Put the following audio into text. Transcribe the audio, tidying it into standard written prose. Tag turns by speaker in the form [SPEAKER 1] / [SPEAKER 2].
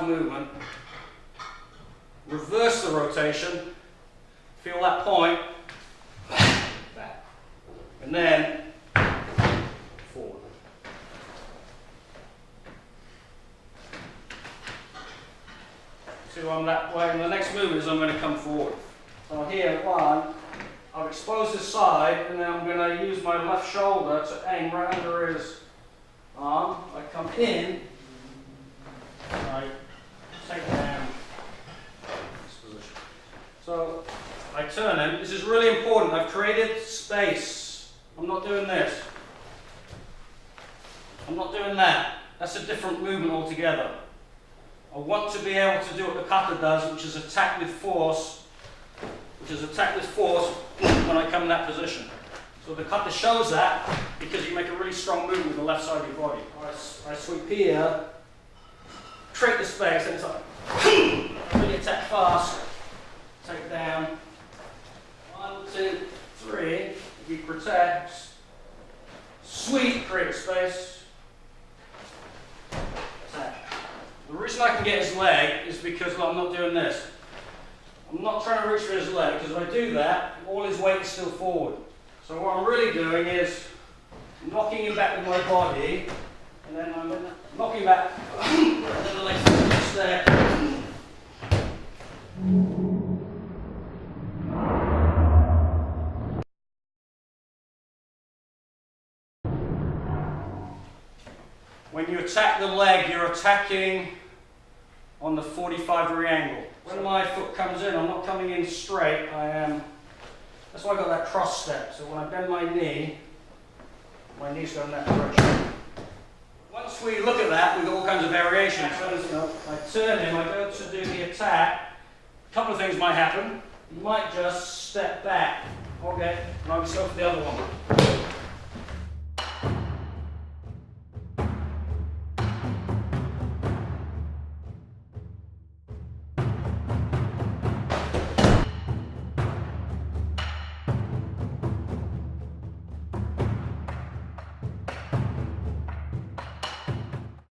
[SPEAKER 1] movement, reverse the rotation, feel that point, back, and then forward. So I'm that way, and the next movement is I'm going to come forward. So here, one, I've exposed his side, and then I'm going to use my left shoulder to aim right under his arm. I come in, I take down this position. So I turn him. This is really important. I've created space. I'm not doing this. I'm not doing that. That's a different movement altogether. I want to be able to do what the kata does, which is attack with force, when I come in that position. So the kata shows that because you make a really strong movement with the left side of your body. I sweep here, create the space, and it's like, really attack fast, take down. 1, 2, 3, he protects, sweep, create space, attack. The reason I can get his leg is because I'm not doing this. I'm not trying to reach for his leg, because if I do that, all his weight is still forward. So what I'm really doing is knocking him back with my body, and then I'm knocking back, and then the legs are just there. When you attack the leg, you're attacking on the 45-degree angle. When my foot comes in, I'm not coming in straight, I am, that's why I got that cross step. So when I bend my knees go in that direction. Once we look at that, we've got all kinds of variations. So as, I turn him, I go to do the attack. A couple of things might happen. You might just step back. Okay, and I'll just go for the other one.